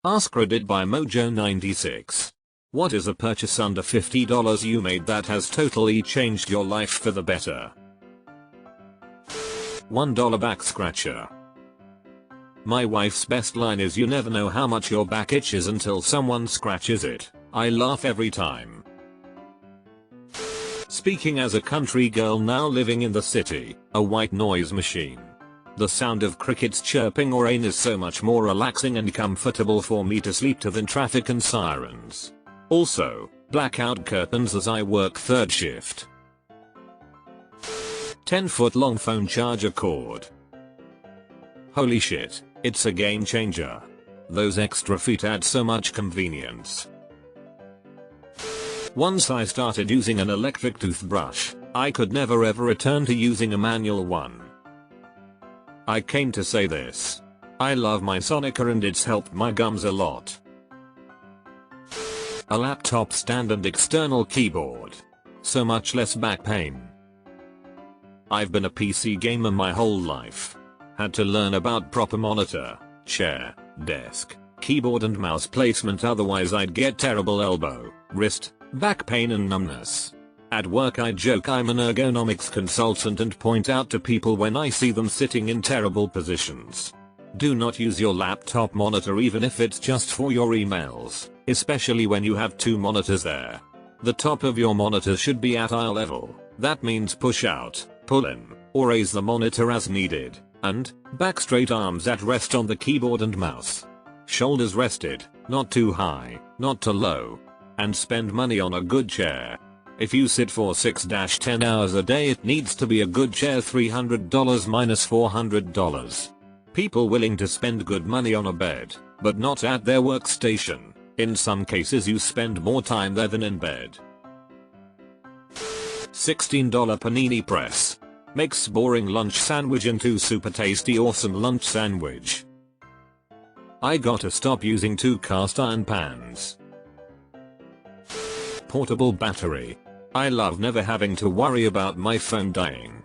AskReddit by Mojo96. What is a purchase under $50 you made that has totally changed your life for the better? $1 back scratcher. My wife's best line is, "You never know how much your back itches until someone scratches it." I laugh every time. Speaking as a country girl now living in the city, a white noise machine. The sound of crickets chirping or rain is so much more relaxing and comfortable for me to sleep to than traffic and sirens. Also, blackout curtains as I work third shift. 10-foot long phone charger cord. Holy shit, it's a game changer. Those extra feet add so much convenience. Once I started using an electric toothbrush, I could never ever return to using a manual one. I came to say this. I love my Sonica and it's helped my gums a lot. A laptop stand and external keyboard. So much less back pain. I've been a PC gamer my whole life. Had to learn about proper monitor, chair, desk, keyboard and mouse placement, otherwise I'd get terrible elbow, wrist, back pain and numbness. At work I joke I'm an ergonomics consultant and point out to people when I see them sitting in terrible positions. Do not use your laptop monitor even if it's just for your emails, especially when you have two monitors there. The top of your monitor should be at eye level. That means push out, pull in, or raise the monitor as needed, and back straight, arms at rest on the keyboard and mouse. Shoulders rested, not too high, not too low. And spend money on a good chair. If you sit for 6-10 hours a day, it needs to be a good chair. $300 minus $400. People willing to spend good money on a bed, but not at their workstation. In some cases you spend more time there than in bed. $16 panini press. Makes boring lunch sandwich into super tasty awesome lunch sandwich. I gotta stop using 2 cast iron pans. Portable battery. I love never having to worry about my phone dying.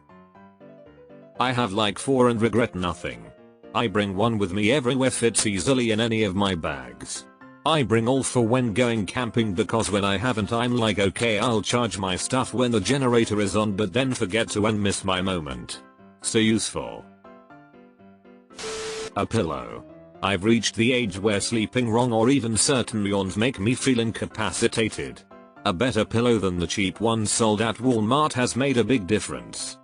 I have like 4 and regret nothing. I bring one with me everywhere, fits easily in any of my bags. I bring all for when going camping because when I haven't I'm like, okay, I'll charge my stuff when the generator is on, but then forget to and miss my moment. So useful. A pillow. I've reached the age where sleeping wrong or even certain yawns make me feel incapacitated. A better pillow than the cheap ones sold at Walmart has made a big difference.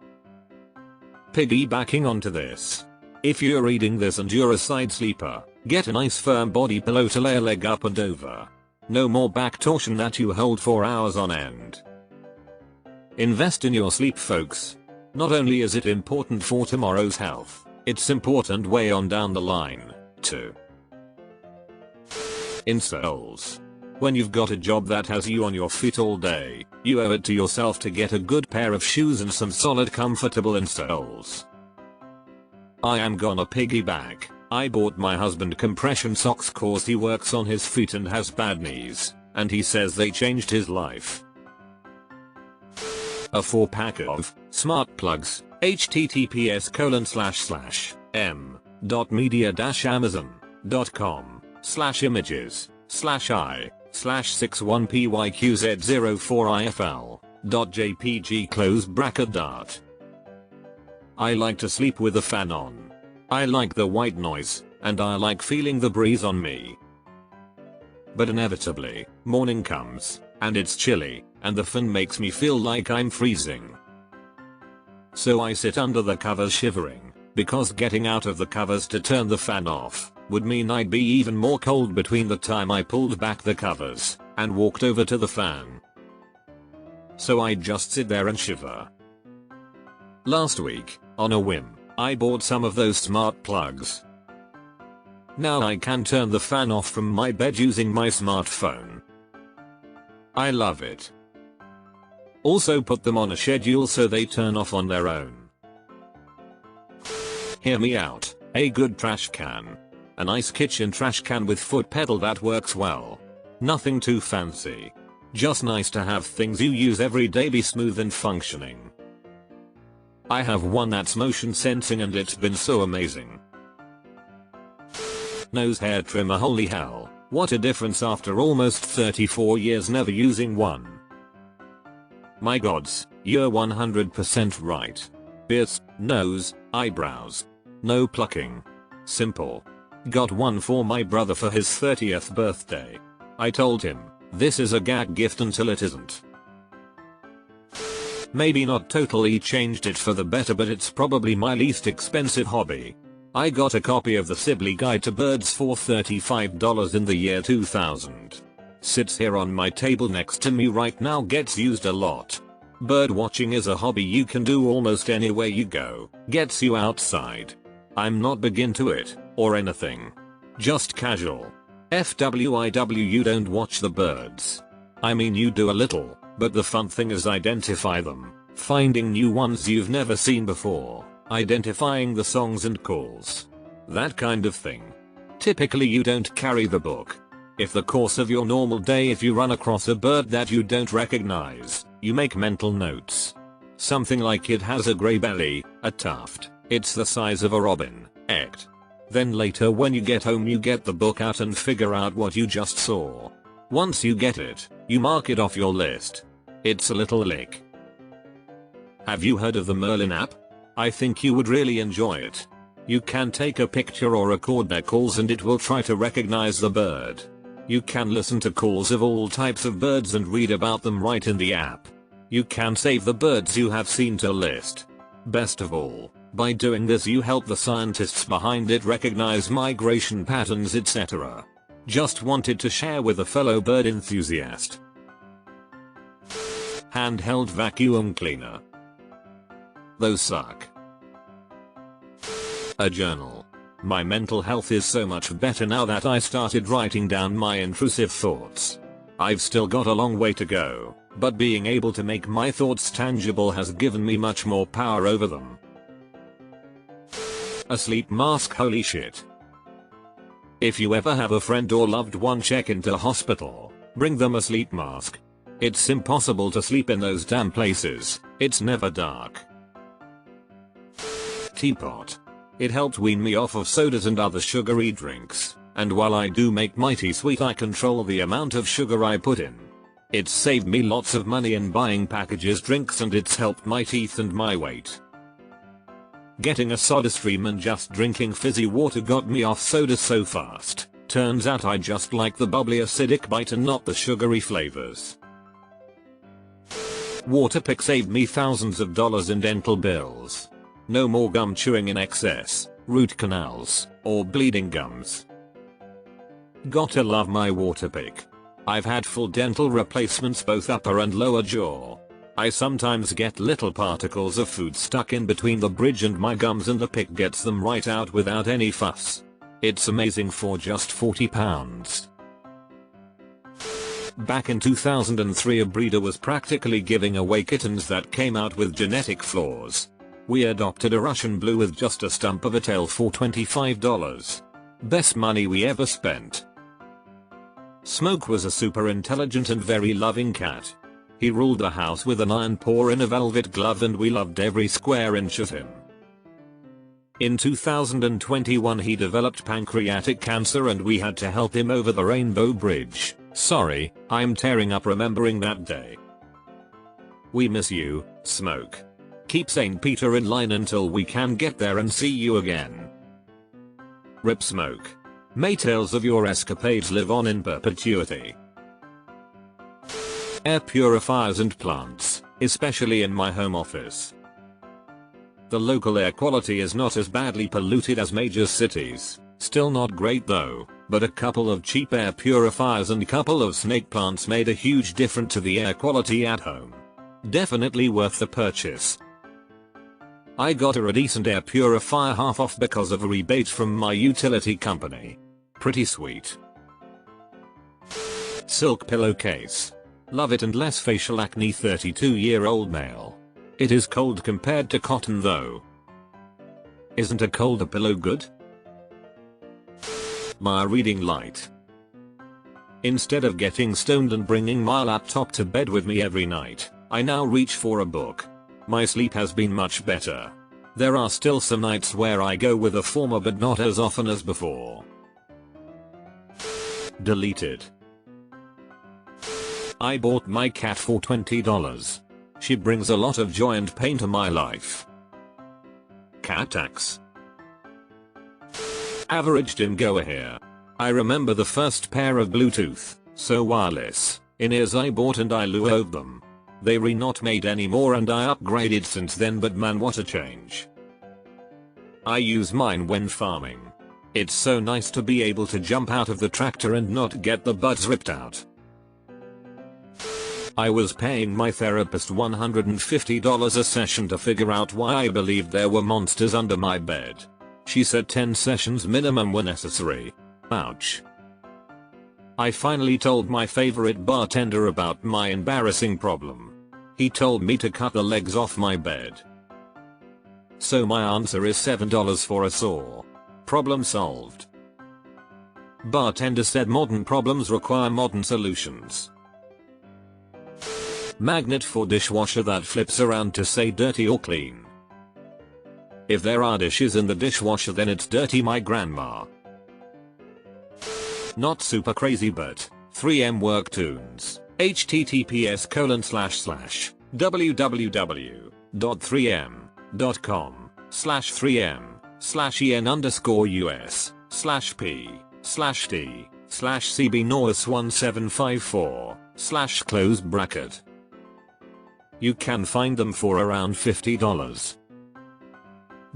Piggybacking onto this. If you're reading this and you're a side sleeper, get a nice firm body pillow to lay a leg up and over. No more back torsion that you hold for hours on end. Invest in your sleep, folks. Not only is it important for tomorrow's health, it's important way on down the line, too. Insoles. When you've got a job that has you on your feet all day, you owe it to yourself to get a good pair of shoes and some solid comfortable insoles. I am gonna piggyback. I bought my husband compression socks cause he works on his feet and has bad knees, and he says they changed his life. A 4-pack of smart plugs. https://m.media-amazon.com/images/i/61pyqz04ifl.jpg close bracket dart. I like to sleep with the fan on. I like the white noise, and I like feeling the breeze on me. But inevitably, morning comes, and it's chilly, and the fan makes me feel like I'm freezing. So I sit under the covers shivering, because getting out of the covers to turn the fan off would mean I'd be even more cold between the time I pulled back the covers and walked over to the fan. So I just sit there and shiver. Last week, on a whim, I bought some of those smart plugs. Now I can turn the fan off from my bed using my smartphone. I love it. Also put them on a schedule so they turn off on their own. Hear me out, a good trash can. A nice kitchen trash can with foot pedal that works well. Nothing too fancy. Just nice to have things you use every day be smooth and functioning. I have one that's motion sensing and it's been so amazing. nose hair trimmer. Holy hell, what a difference after almost 34 years never using one. My gods, you're 100% right. Beards, nose, eyebrows. No plucking. Simple. Got one for my brother for his 30th birthday. I told him, this is a gag gift until it isn't. Maybe not totally changed it for the better, but it's probably my least expensive hobby. I got a copy of the Sibley Guide to Birds for $35 in the year 2000. Sits here on my table next to me right now, gets used a lot. Bird watching is a hobby you can do almost anywhere you go, gets you outside. I'm not big into it, or anything. Just casual. FWIW, you don't watch the birds. I mean you do a little, but the fun thing is identify them, finding new ones you've never seen before, identifying the songs and calls. That kind of thing. Typically you don't carry the book. If the course of your normal day, if you run across a bird that you don't recognize, you make mental notes. Something like it has a gray belly, a tuft, it's the size of a robin, ect. Then later when you get home you get the book out and figure out what you just saw. Once you get it, you mark it off your list. It's a little lick. Have you heard of the Merlin app? I think you would really enjoy it. You can take a picture or record their calls and it will try to recognize the bird. You can listen to calls of all types of birds and read about them right in the app. You can save the birds you have seen to a list. Best of all, by doing this you help the scientists behind it recognize migration patterns, etc. Just wanted to share with a fellow bird enthusiast. Handheld vacuum cleaner. Those suck. A journal. My mental health is so much better now that I started writing down my intrusive thoughts. I've still got a long way to go, but being able to make my thoughts tangible has given me much more power over them. A sleep mask. Holy shit. If you ever have a friend or loved one check into hospital, bring them a sleep mask. It's impossible to sleep in those damn places, it's never dark. Teapot. It helped wean me off of sodas and other sugary drinks, and while I do make my tea sweet I control the amount of sugar I put in. It's saved me lots of money in buying packages drinks and it's helped my teeth and my weight. Getting a SodaStream and just drinking fizzy water got me off soda so fast. Turns out I just like the bubbly acidic bite and not the sugary flavors. Waterpick saved me thousands of dollars in dental bills. No more gum chewing in excess, root canals, or bleeding gums. Gotta love my Waterpick. I've had full dental replacements both upper and lower jaw. I sometimes get little particles of food stuck in between the bridge and my gums and the pick gets them right out without any fuss. It's amazing for just £40. Back in 2003 a breeder was practically giving away kittens that came out with genetic flaws. We adopted a Russian blue with just a stump of a tail for $25. Best money we ever spent. Smoke was a super intelligent and very loving cat. He ruled the house with an iron paw in a velvet glove and we loved every square inch of him. In 2021 he developed pancreatic cancer and we had to help him over the Rainbow Bridge. Sorry, I'm tearing up remembering that day. We miss you, Smoke. Keep St. Peter in line until we can get there and see you again. Rip Smoke. May tales of your escapades live on in perpetuity. Air purifiers and plants, especially in my home office. The local air quality is not as badly polluted as major cities, still not great though, but a couple of cheap air purifiers and a couple of snake plants made a huge difference to the air quality at home. Definitely worth the purchase. I got a decent air purifier half off because of a rebate from my utility company. Pretty sweet. Silk pillowcase. Love it and less facial acne. 32-year-old male. It is cold compared to cotton though. Isn't a colder pillow good? My reading light. Instead of getting stoned and bringing my laptop to bed with me every night, I now reach for a book. My sleep has been much better. There are still some nights where I go with a former but not as often as before. Deleted. I bought my cat for $20. She brings a lot of joy and pain to my life. Cat tax. Average didn't go here. I remember the first pair of Bluetooth, so wireless, in-ears I bought and I loved them. They were not made anymore and I upgraded since then, but man, what a change. I use mine when farming. It's so nice to be able to jump out of the tractor and not get the buds ripped out. I was paying my therapist $150 a session to figure out why I believed there were monsters under my bed. She said 10 sessions minimum were necessary. Ouch. I finally told my favorite bartender about my embarrassing problem. He told me to cut the legs off my bed. So my answer is $7 for a saw. Problem solved. Bartender said modern problems require modern solutions. Magnet for dishwasher that flips around to say dirty or clean. If there are dishes in the dishwasher then it's dirty, my grandma. Not super crazy but 3M work tunes. https://www.3m.com/3m/en_us/p/cb-norris1754/ close bracket. You can find them for around $50.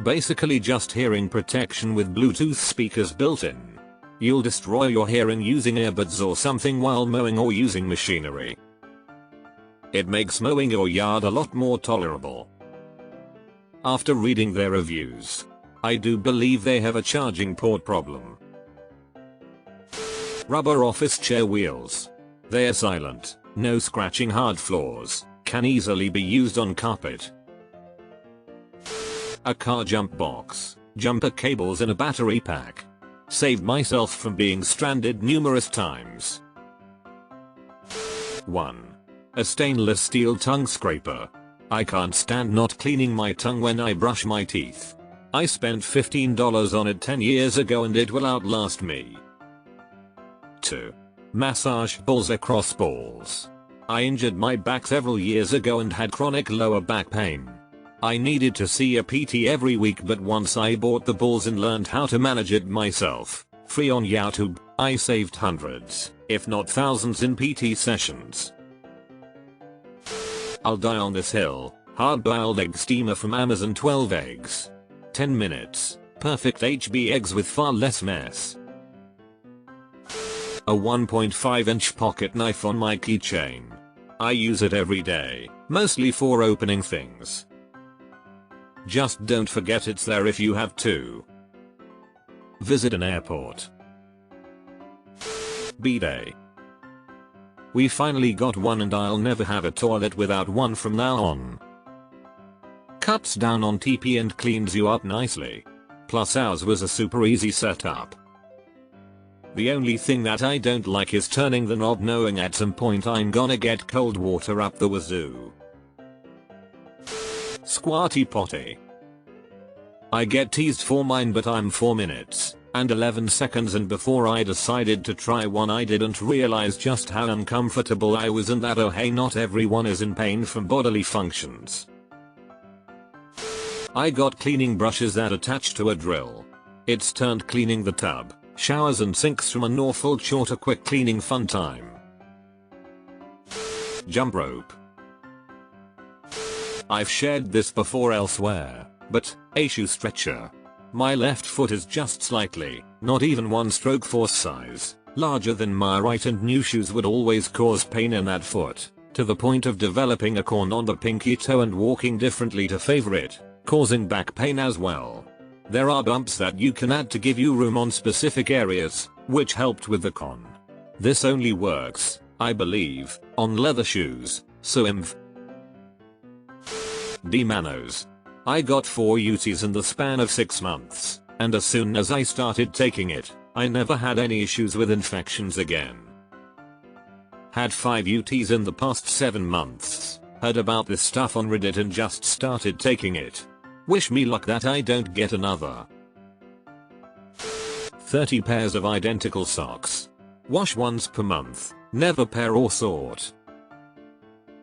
Basically just hearing protection with Bluetooth speakers built in. You'll destroy your hearing using earbuds or something while mowing or using machinery. It makes mowing your yard a lot more tolerable. After reading their reviews, I do believe they have a charging port problem. Rubber office chair wheels. They are silent, no scratching, hard floors, can easily be used on carpet. A car jump box, jumper cables and a battery pack. Saved myself from being stranded numerous times. 1. A stainless steel tongue scraper. I can't stand not cleaning my tongue when I brush my teeth. I spent $15 on it 10 years ago and it will outlast me. 2. Massage balls across balls. I injured my back several years ago and had chronic lower back pain. I needed to see a PT every week, but once I bought the balls and learned how to manage it myself, free on YouTube, I saved hundreds, if not thousands in PT sessions. I'll die on this hill. Hard-boiled egg steamer from Amazon, 12 eggs. 10 minutes. Perfect HB eggs with far less mess. A 1.5-inch pocket knife on my keychain. I use it every day, mostly for opening things. Just don't forget it's there if you have to. Visit an airport. B-Day. We finally got one and I'll never have a toilet without one from now on. Cuts down on TP and cleans you up nicely. Plus ours was a super easy setup. The only thing that I don't like is turning the knob knowing at some point I'm gonna get cold water up the wazoo. Squatty potty. I get teased for mine, but I'm 4 minutes and 11 seconds and before I decided to try one I didn't realize just how uncomfortable I was and that oh hey, not everyone is in pain from bodily functions. I got cleaning brushes that attach to a drill. It's turned cleaning the tub, showers and sinks from an awful chore to quick cleaning fun time. Jump rope. I've shared this before elsewhere, but a shoe stretcher. My left foot is just slightly, not even one stroke force size, larger than my right, and new shoes would always cause pain in that foot, to the point of developing a corn on the pinky toe and walking differently to favor it, causing back pain as well. There are bumps that you can add to give you room on specific areas, which helped with the con. This only works, I believe, on leather shoes, so D-Manos. I got 4 UTs in the span of 6 months, and as soon as I started taking it, I never had any issues with infections again. Had 5 UTs in the past 7 months, heard about this stuff on Reddit and just started taking it. Wish me luck that I don't get another. 30 pairs of identical socks. Wash once per month, never pair or sort.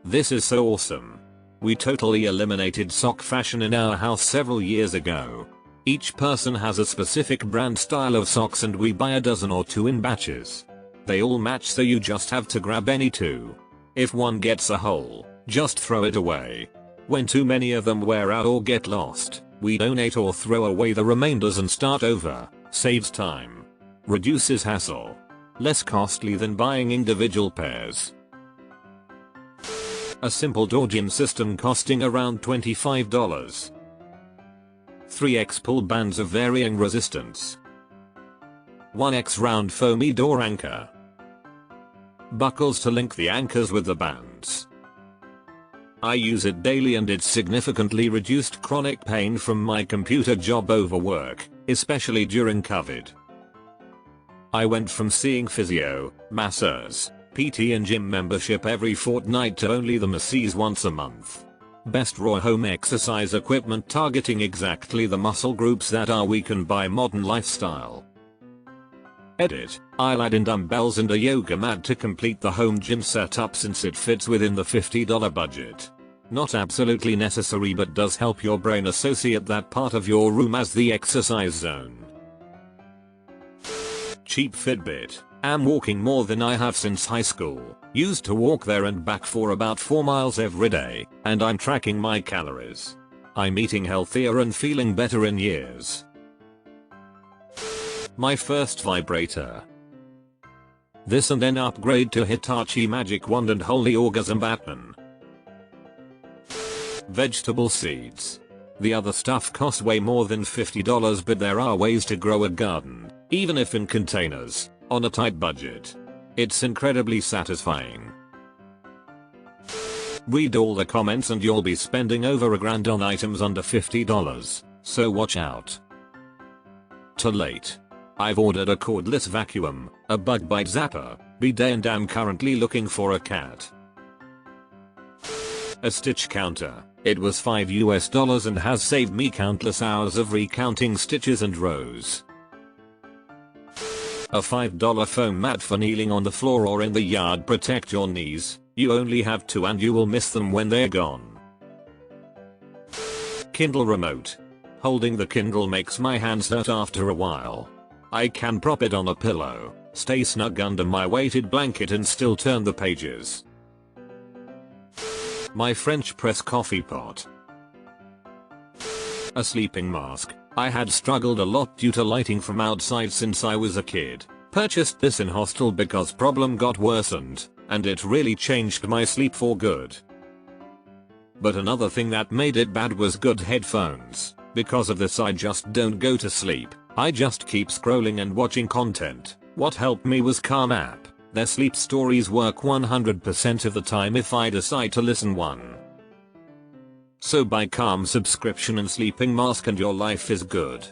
This is so awesome. We totally eliminated sock fashion in our house several years ago. Each person has a specific brand style of socks and we buy a dozen or two in batches. They all match, so you just have to grab any two. If one gets a hole, just throw it away. When too many of them wear out or get lost, we donate or throw away the remainders and start over. Saves time. Reduces hassle. Less costly than buying individual pairs. A simple door gym system costing around $25. 3x pull bands of varying resistance. 1x round foamy door anchor. Buckles to link the anchors with the bands. I use it daily and it's significantly reduced chronic pain from my computer job over work, especially during COVID. I went from seeing physio, masseurs, PT and gym membership every fortnight to only the masseuse once a month. Best raw home exercise equipment targeting exactly the muscle groups that are weakened by modern lifestyle. Edit. I'll add in dumbbells and a yoga mat to complete the home gym setup since it fits within the $50 budget. Not absolutely necessary, but does help your brain associate that part of your room as the exercise zone. Cheap Fitbit. Am walking more than I have since high school. Used to walk there and back for about 4 miles every day, and I'm tracking my calories. I'm eating healthier and feeling better in years. My first vibrator. This and then upgrade to Hitachi Magic Wand and Holy Orgasm Batman. Vegetable seeds. The other stuff costs way more than $50, but there are ways to grow a garden, even if in containers, on a tight budget. It's incredibly satisfying. Read all the comments and you'll be spending over $1,000 on items under $50, so watch out. Too late. I've ordered a cordless vacuum, a bug bite zapper, bidet, and am currently looking for a cat. A stitch counter. It was $5 and has saved me countless hours of recounting stitches and rows. A $5 foam mat for kneeling on the floor or in the yard. Protect your knees. You only have 2 and you will miss them when they're gone. Kindle remote. Holding the Kindle makes my hands hurt after a while. I can prop it on a pillow, stay snug under my weighted blanket and still turn the pages. My French press coffee pot. A sleeping mask. I had struggled a lot due to lighting from outside since I was a kid. Purchased this in hostel because problem got worsened, and it really changed my sleep for good. But another thing that made it bad was good headphones. Because of this I just don't go to sleep. I just keep scrolling and watching content. What helped me was Calm app. Their sleep stories work 100% of the time if I decide to listen one. So buy Calm subscription and sleeping mask and your life is good.